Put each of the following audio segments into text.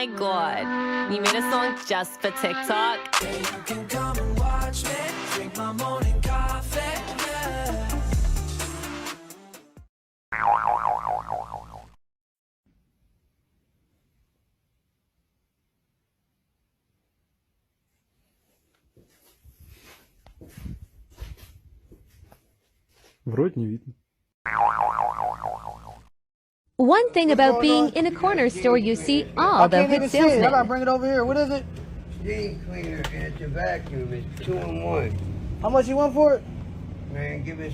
my god, you made a song just for TikTok? Yeah, you can come and watch me drink my morning coffee. Yeah. Вроде не видно. One thing about being in a corner store, you see all the hood salesmen. I gotta bring it over here. What is it? Steam cleaner and it's a vacuum. It's 2-in-1. How much you want for it? Man, give us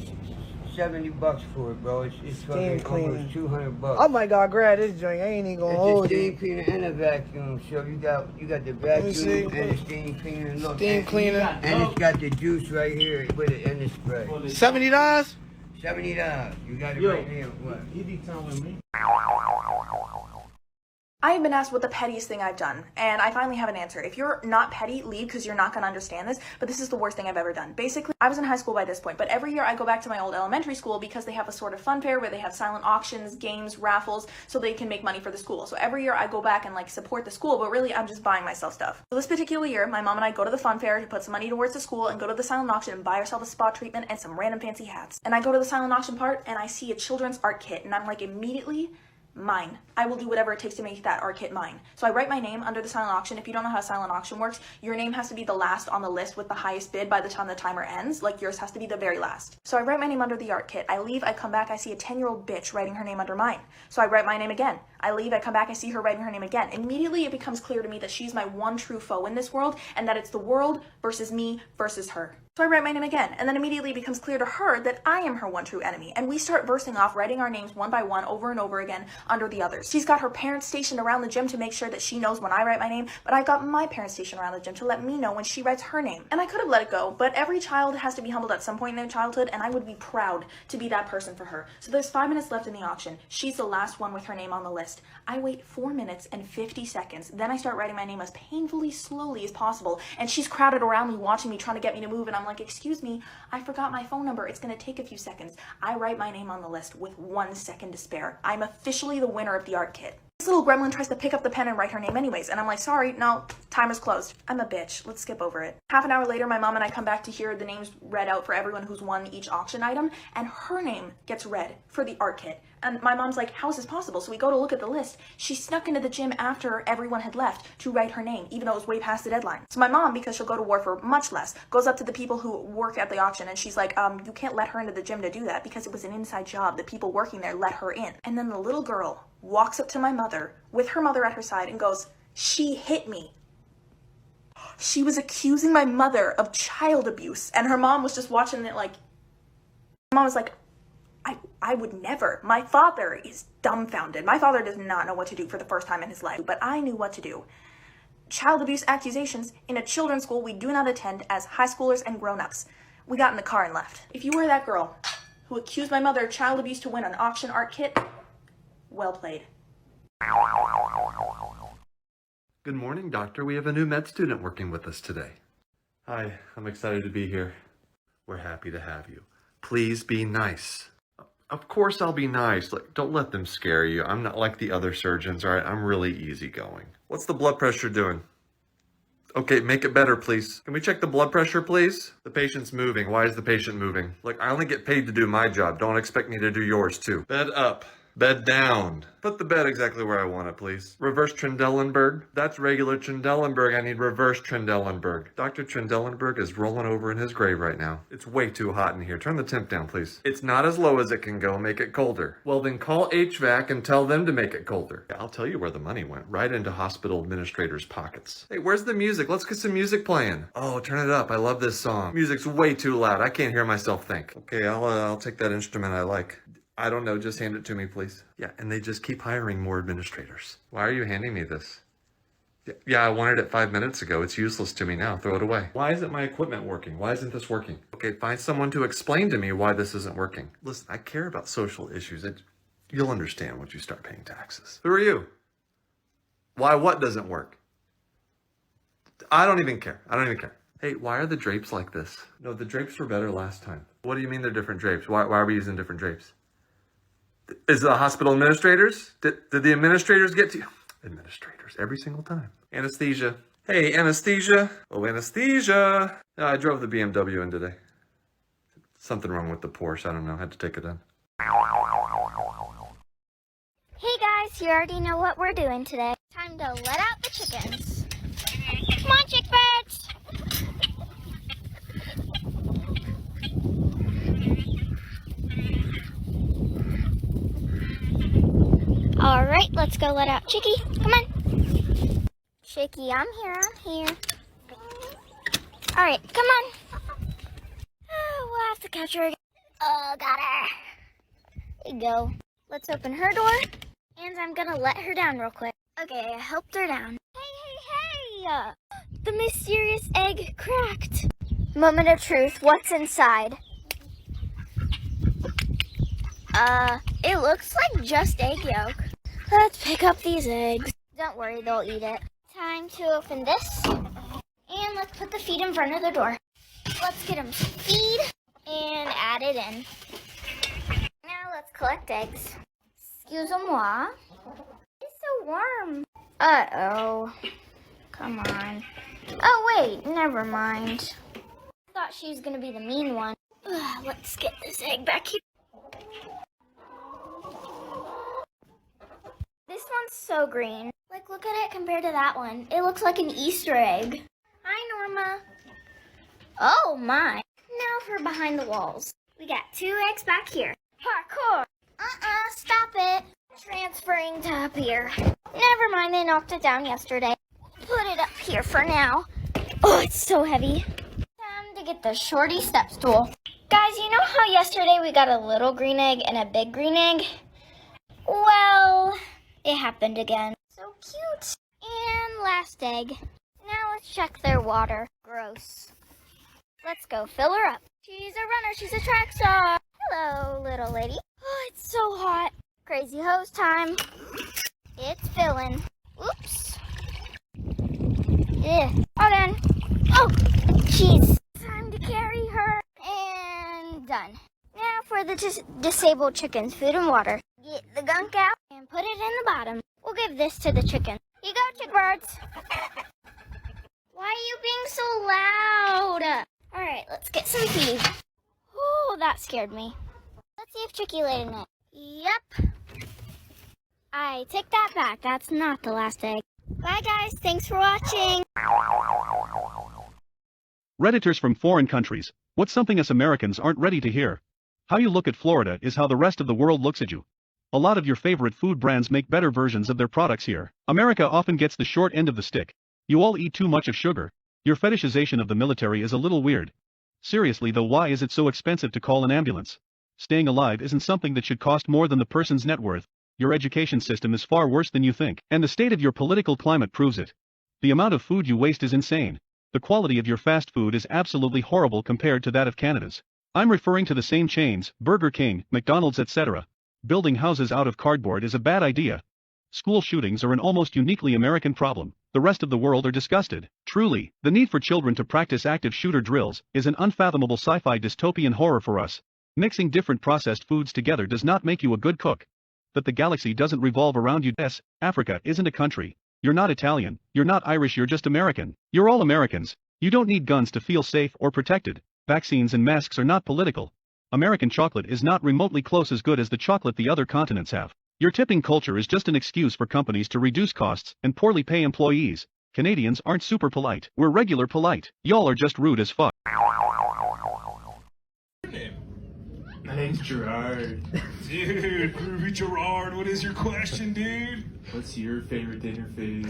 $70 for it, bro. It's Steam fucking cleaner. almost $200. Oh my God, grab this joint. I ain't even gonna It's a hold steam you. cleaner and a vacuum. So you got the me see. vacuum and the steam cleaner. Look, Steam cleaner. And it's got the juice right here with it and the spray. $70? $70. You got it right there. What? You be telling me. I have been asked what the pettiest thing I've done, and I finally have an answer. If you're not petty, leave because you're not going to understand this, but this is the worst thing I've ever done. Basically, I was in high school by this point, but every year I go back to my old elementary school because they have a sort of fun fair where they have silent auctions, games, raffles, so they can make money for the school. So every year I go back and support the school, but really I'm just buying myself stuff. So this particular year, my mom and I go to the fun fair to put some money towards the school and go to the silent auction and buy ourselves a spa treatment and some random fancy hats. And I go to the silent auction part and I see a children's art kit and I'm like immediately, mine. I will do whatever it takes to make that art kit mine. So I write my name under the silent auction. If you don't know how silent auction works, your name has to be the last on the list with the highest bid by the time the timer ends. Like yours has to be the very last. So I write my name under the art kit. I leave, I come back, I see a 10-year-old bitch writing her name under mine. So I write my name again. I leave, I come back, I see her writing her name again. Immediately it becomes clear to me that she's my one true foe in this world and that it's the world versus me versus her. So I write my name again, and then immediately it becomes clear to her that I am her one true enemy, and we start versing off, writing our names one by one over and over again under the others. She's got her parents stationed around the gym to make sure that she knows when I write my name, but I've got my parents stationed around the gym to let me know when she writes her name. And I could have let it go, but every child has to be humbled at some point in their childhood, and I would be proud to be that person for her. So there's 5 minutes left in the auction. She's the last one with her name on the list. I wait 4 minutes and 50 seconds. Then I start writing my name as painfully slowly as possible, and she's crowded around me watching me, trying to get me to move, and I'm like, excuse me, I forgot my phone number. It's going to take a few seconds. I write my name on the list with 1 second to spare. I'm officially the winner of the art kit. This little gremlin tries to pick up the pen and write her name anyways, and I'm like, sorry, no, timer's closed. I'm a bitch. Let's skip over it. Half an hour later, my mom and I come back to hear the names read out for everyone who's won each auction item, and her name gets read for the art kit. And my mom's like, how is this possible? So we go to look at the list. She snuck into the gym after everyone had left to write her name, even though it was way past the deadline. So my mom, because she'll go to war for much less, goes up to the people who work at the auction and she's like, you can't let her into the gym to do that because it was an inside job. The people working there let her in. And then the little girl walks up to my mother with her mother at her side and goes, she hit me. She was accusing my mother of child abuse. And her mom was just watching it like, mom was like, I would never. My father is dumbfounded. My father does not know what to do for the first time in his life, but I knew what to do. Child abuse accusations in a children's school we do not attend as high schoolers and grown-ups. We got in the car and left. If you were that girl who accused my mother of child abuse to win an auction art kit, well played. Good morning, doctor. We have a new med student working with us today. Hi, I'm excited to be here. We're happy to have you. Please be nice. Of course I'll be nice. Don't let them scare you. I'm not like the other surgeons, all right? I'm really easygoing. What's the blood pressure doing? Okay, make it better, please. Can we check the blood pressure, please? The patient's moving. Why is the patient moving? Look, I only get paid to do my job. Don't expect me to do yours, too. Bed up. Bed down. Put the bed exactly where I want it, please. Reverse Trendelenburg. That's regular Trendelenburg. I need reverse Trendelenburg. Dr. Trendelenburg is rolling over in his grave right now. It's way too hot in here. Turn the temp down, please. It's not as low as it can go. Make it colder. Well, then call HVAC and tell them to make it colder. I'll tell you where the money went. Right into hospital administrators' pockets. Hey, where's the music? Let's get some music playing. Oh, turn it up. I love this song. Music's way too loud. I can't hear myself think. Okay, I'll take that instrument I like. I don't know, just hand it to me, please. Yeah, and they just keep hiring more administrators. Why are you handing me this? Yeah, I wanted it 5 minutes ago. It's useless to me now. Throw it away. Why isn't my equipment working? Why isn't this working? Okay, find someone to explain to me why this isn't working. Listen, I care about social issues. You'll understand once you start paying taxes. Who are you? Why what doesn't work? I don't even care. I don't even care. Hey, why are the drapes like this? No, the drapes were better last time. What do you mean they're different drapes? Why are we using different drapes? Is the hospital administrators? Did the administrators get to you? administrators every single time. Anesthesia. Hey, anesthesia. Oh, anesthesia. I drove the BMW in today. Something wrong with the Porsche. I don't know. Had to take it in. Hey guys, you already know what we're doing today. Time to let out the chickens. Come on, chick birds! Alright, let's go let out Chicky. Come on. Chicky, I'm here. Alright, come on. Oh, we'll have to catch her again. Oh, got her. There you go. Let's open her door. And I'm gonna let her down real quick. Okay, I helped her down. Hey! The mysterious egg cracked. Moment of truth, what's inside? It looks like just egg yolk. Let's pick up these eggs. Don't worry, they'll eat it. Time to open this. And let's put the feed in front of the door. Let's get them some feed and add it in. Now let's collect eggs. Excuse-moi. It's so warm. Uh-oh. Come on. Oh, wait, never mind. I thought she was going to be the mean one. Ugh, let's get this egg back here. This one's so green. Like, look at it compared to that one. It looks like an Easter egg. Hi, Norma. Oh, my. Now for behind the walls. We got 2 eggs back here. Parkour. Stop it. Transferring to up here. Never mind, they knocked it down yesterday. Put it up here for now. Oh, it's so heavy. Time to get the shorty step stool. Guys, you know how yesterday we got a little green egg and a big green egg? Well, it happened again. So cute. And last egg. Now let's check their water. Gross. Let's go fill her up. She's a runner. She's a track star. Hello, little lady. Oh, it's so hot. Crazy hose time. It's filling. Oops. Yeah. All done. Oh, jeez. Time to carry her. And done. Now for the disabled chickens, food and water. Get the gunk out and put it in the bottom. We'll give this to the chicken. Here you go, chick birds. Why are you being so loud? All right, let's get some feed. Oh, that scared me. Let's see if Chicky laid an egg. Yep. I take that back. That's not the last egg. Bye, guys. Thanks for watching. Redditors from foreign countries, what's something us Americans aren't ready to hear? How you look at Florida is how the rest of the world looks at you. A lot of your favorite food brands make better versions of their products here. America often gets the short end of the stick. You all eat too much of sugar. Your fetishization of the military is a little weird. Seriously though, why is it so expensive to call an ambulance? Staying alive isn't something that should cost more than the person's net worth. Your education system is far worse than you think, and the state of your political climate proves it. The amount of food you waste is insane. The quality of your fast food is absolutely horrible compared to that of Canada's. I'm referring to the same chains, Burger King, McDonald's, etc. Building houses out of cardboard is a bad idea. School shootings are an almost uniquely American problem. The rest of the world are disgusted. Truly, the need for children to practice active shooter drills is an unfathomable sci-fi dystopian horror for us. Mixing different processed foods together does not make you a good cook. That the galaxy doesn't revolve around you. Yes, Africa isn't a country. You're not Italian, you're not Irish, you're just American. You're all Americans. You don't need guns to feel safe or protected. Vaccines and masks are not political. American chocolate is not remotely close as good as the chocolate the other continents have. Your tipping culture is just an excuse for companies to reduce costs and poorly pay employees. Canadians aren't super polite. We're regular polite. Y'all are just rude as fuck. My name's Gerard. Dude, Groovy Gerard, what is your question, dude? What's your favorite dinner food?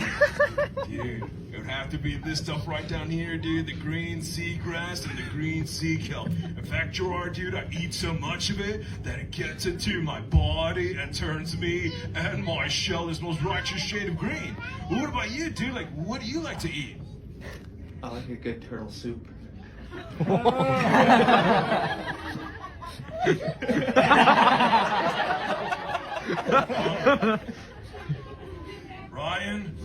Dude, it would have to be this stuff right down here, dude. The green seagrass and the green sea kelp. In fact, Gerard, dude, I eat so much of it that it gets into my body and turns me and my shell this most righteous shade of green. Well, what about you, dude? Like, what do you like to eat? I like a good turtle soup. Ryan,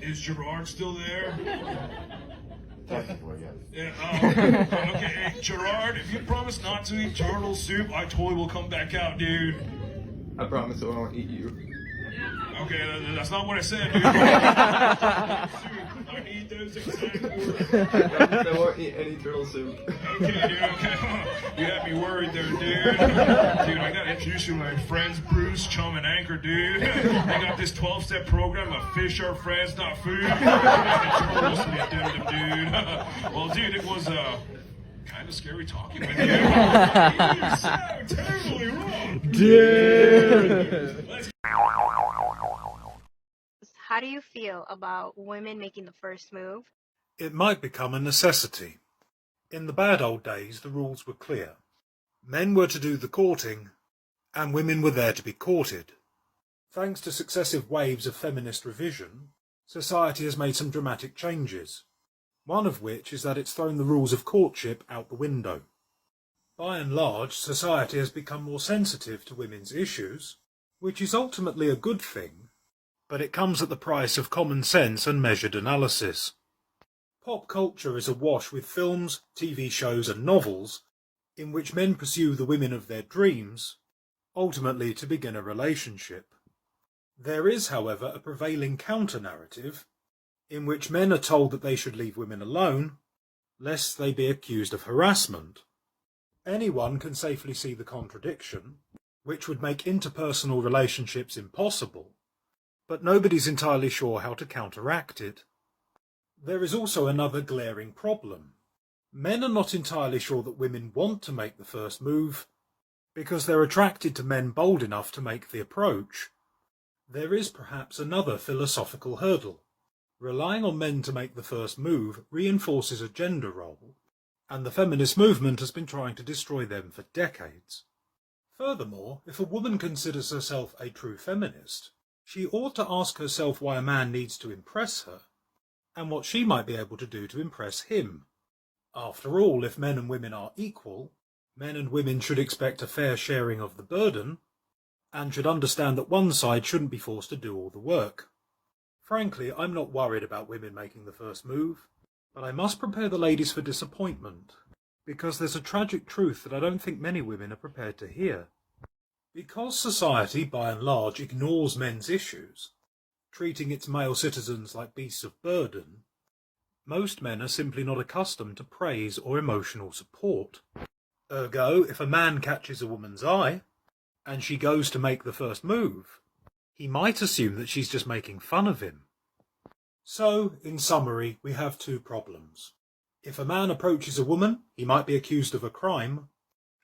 is Gerard still there? Technically, yes. Yeah, okay, hey, Gerard, if you promise not to eat turtle soup, I totally will come back out, dude. I promise I won't eat you. Okay, that's not what I said, dude. I eat those exact words. I won't eat any turtle soup. Okay, dude, okay. You had me worried there, dude. Dude, I gotta introduce you to my friends, Bruce, Chum, and Anchor, dude. They got this 12-step program of fish are friends, not food. Turtles to the addendum, dude. Well, dude, it was, kind of scary talking with you. You sound terribly wrong. Dude! How do you feel about women making the first move? It might become a necessity. In the bad old days, the rules were clear. Men were to do the courting, and women were there to be courted. Thanks to successive waves of feminist revision, society has made some dramatic changes, one of which is that it's thrown the rules of courtship out the window. By and large, society has become more sensitive to women's issues, which is ultimately a good thing, but it comes at the price of common sense and measured analysis. Pop culture is awash with films, TV shows and novels in which men pursue the women of their dreams, ultimately to begin a relationship. There is, however, a prevailing counter-narrative in which men are told that they should leave women alone, lest they be accused of harassment. Anyone can safely see the contradiction, which would make interpersonal relationships impossible, but nobody's entirely sure how to counteract it. There is also another glaring problem. Men are not entirely sure that women want to make the first move, because they're attracted to men bold enough to make the approach. There is perhaps another philosophical hurdle. Relying on men to make the first move reinforces a gender role, and the feminist movement has been trying to destroy them for decades. Furthermore, if a woman considers herself a true feminist, she ought to ask herself why a man needs to impress her, and what she might be able to do to impress him. After all, if men and women are equal, men and women should expect a fair sharing of the burden, and should understand that one side shouldn't be forced to do all the work. Frankly, I'm not worried about women making the first move, but I must prepare the ladies for disappointment, because there's a tragic truth that I don't think many women are prepared to hear. Because society, by and large, ignores men's issues, treating its male citizens like beasts of burden, most men are simply not accustomed to praise or emotional support. Ergo, if a man catches a woman's eye, and she goes to make the first move, he might assume that she's just making fun of him. So, in summary, we have two problems. If a man approaches a woman, he might be accused of a crime,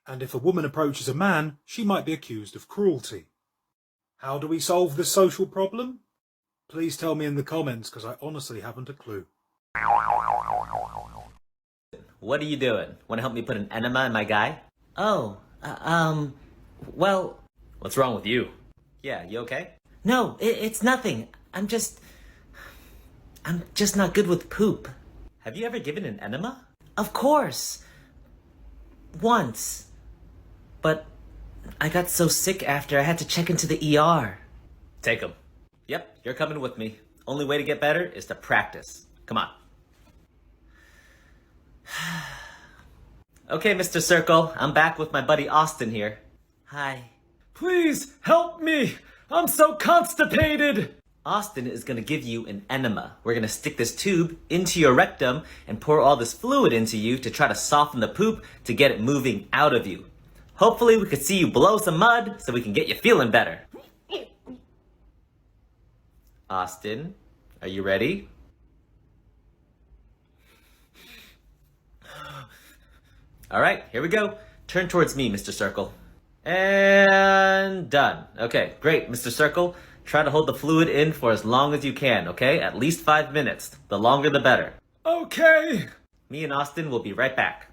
and if a woman approaches a man, she might be accused of cruelty. How do we solve this social problem? Please tell me in the comments, because I honestly haven't a clue. What are you doing? Want to help me put an enema in my guy? Oh, well... What's wrong with you? Yeah, you okay? No, it's nothing. I'm just not good with poop. Have you ever given an enema? Of course. Once. But I got so sick after I had to check into the ER. Take him. Yep, you're coming with me. Only way to get better is to practice. Come on. Okay, Mr. Circle, I'm back with my buddy Austin here. Hi. Please help me! I'm so constipated! Austin is gonna give you an enema. We're gonna stick this tube into your rectum and pour all this fluid into you to try to soften the poop to get it moving out of you. Hopefully we could see you blow some mud so we can get you feeling better. Austin, are you ready? All right, here we go. Turn towards me, Mr. Circle. And done. Okay, great, Mr. Circle. Try to hold the fluid in for as long as you can, okay? At least 5 minutes. The longer the better. Okay. Me and Austin will be right back.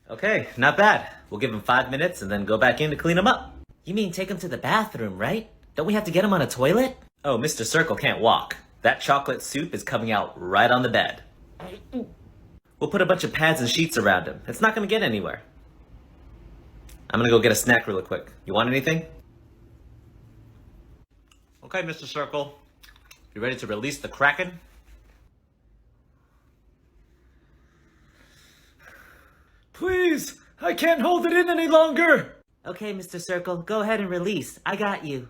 Okay, not bad. We'll give him 5 minutes and then go back in to clean him up. You mean take him to the bathroom, right? Don't we have to get him on a toilet? Oh, Mr. Circle can't walk. That chocolate soup is coming out right on the bed. We'll put a bunch of pads and sheets around him. It's not gonna get anywhere. I'm gonna go get a snack really quick. You want anything? Okay, Mr. Circle. You ready to release the Kraken? Please! I can't hold it in any longer! Okay, Mr. Circle, go ahead and release. I got you.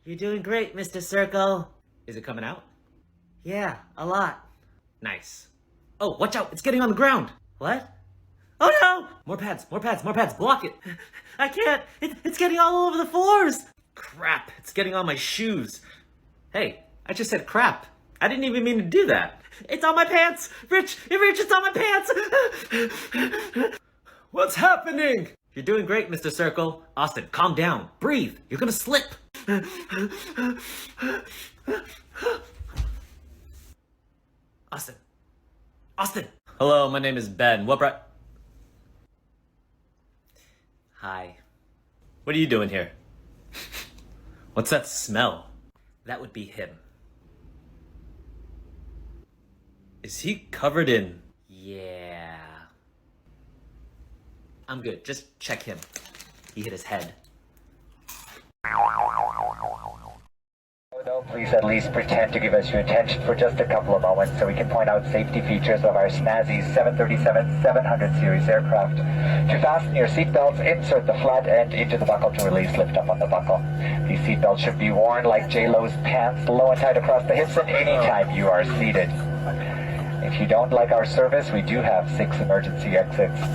You're doing great, Mr. Circle. Is it coming out? Yeah, a lot. Nice. Oh, watch out, it's getting on the ground. What? Oh no! More pads, more pads, more pads, block it. I can't, it's getting all over the floors. Crap, it's getting on my shoes. Hey, I just said crap. I didn't even mean to do that. It's on my pants! Rich, it's on my pants! What's happening? You're doing great, Mr. Circle. Austin, calm down. Breathe. You're gonna slip. Austin. Austin. Hello, my name is Ben. Hi. What are you doing here? What's that smell? That would be him. Is he covered in... Yeah. I'm good. Just check him. He hit his head. Though, please at least pretend to give us your attention for just a couple of moments so we can point out safety features of our snazzy 737-700 series aircraft. To fasten your seatbelts, insert the flat end into the buckle to release lift up on the buckle. These seatbelts should be worn like J-Lo's pants, low and tight across the hips, and anytime you are seated. If you don't like our service, we do have 6 emergency exits. 2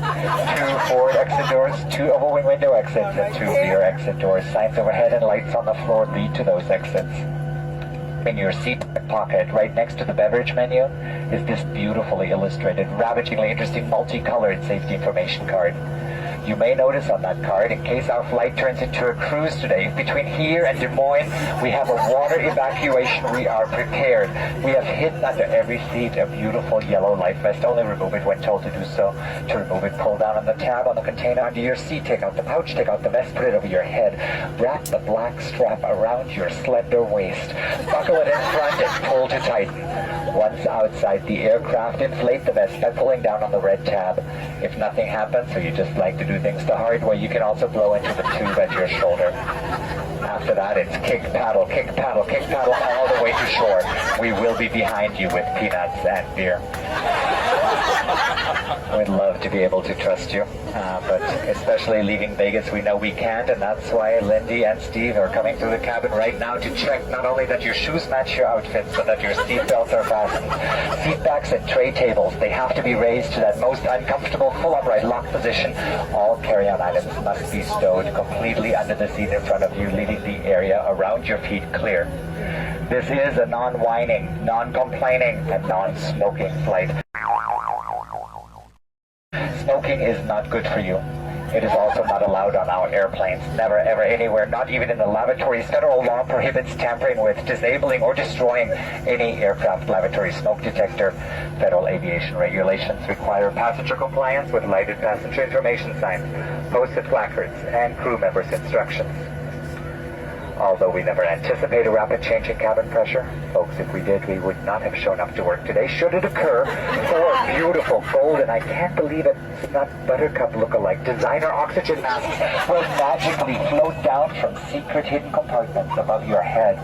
forward exit doors, 2 overwing window exits, and 2 rear exit doors. Signs overhead and lights on the floor lead to those exits. In your seat pocket, right next to the beverage menu, is this beautifully illustrated, ravagingly interesting, multicolored safety information card. You may notice on that card, in case our flight turns into a cruise today, between here and Des Moines, we have a water evacuation. We are prepared. We have hidden under every seat a beautiful yellow life vest. Only remove it when told to do so. To remove it, pull down on the tab on the container under your seat. Take out the pouch, take out the vest, put it over your head. Wrap the black strap around your slender waist. Buckle it in front and pull to tighten. Once outside the aircraft, inflate the vest by pulling down on the red tab. If nothing happens, or you just like to do things the hard way, you can also blow into the tube at your shoulder. After that, it's kick, paddle, kick, paddle, kick, paddle all the way to shore. We will be behind you with peanuts and beer. We'd love to be able to trust you, but especially leaving Vegas, we know we can't, and that's why Lindy and Steve are coming through the cabin right now to check not only that your shoes match your outfits, but that your seatbelts are fastened. Seat backs and tray tables, they have to be raised to that most uncomfortable full upright lock position. All carry-on items must be stowed completely under the seat in front of you, leaving the area around your feet clear. This is a non-whining, non-complaining, and non-smoking flight. Smoking is not good for you. It is also not allowed on our airplanes. Never, ever, anywhere, not even in the lavatories. Federal law prohibits tampering with, disabling, or destroying any aircraft lavatory smoke detector. Federal aviation regulations require passenger compliance with lighted passenger information signs, posted placards, and crew members' instructions. Although we never anticipate a rapid change in cabin pressure, folks, if we did, we would not have shown up to work today. Should it occur, 4 beautiful golden, I can't believe it, not Buttercup look-alike designer oxygen masks will magically float down from secret hidden compartments above your head.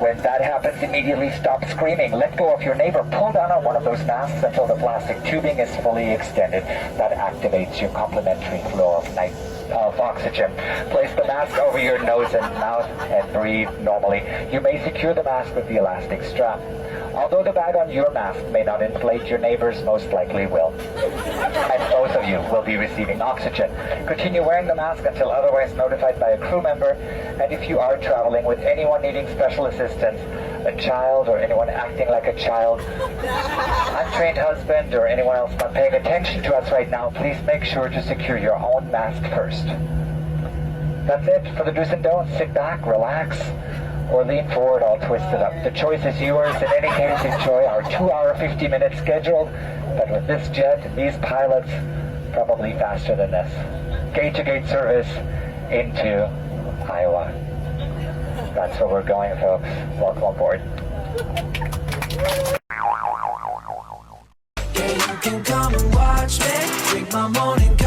When that happens, immediately stop screaming. Let go of your neighbor. Pull down on one of those masks until the plastic tubing is fully extended. That activates your complimentary flow of oxygen. Place the mask over your nose and mouth and breathe normally. You may secure the mask with the elastic strap. Although the bag on your mask may not inflate, your neighbor's most likely will. And both of you will be receiving oxygen. Continue wearing the mask until otherwise notified by a crew member. And if you are traveling with anyone needing special assistance, a child or anyone acting like a child, untrained husband or anyone else not paying attention to us right now, please make sure to secure your own mask first. That's it for the do's and don'ts. Sit back, relax, or lean forward all twisted up. The choice is yours. In any case, enjoy our 2-hour, 50-minute schedule. But with this jet and these pilots, probably faster than this. Gate-to-gate service into Iowa. That's where we're going, folks. Welcome aboard. Yeah, you can come and watch me drink my morning coffee.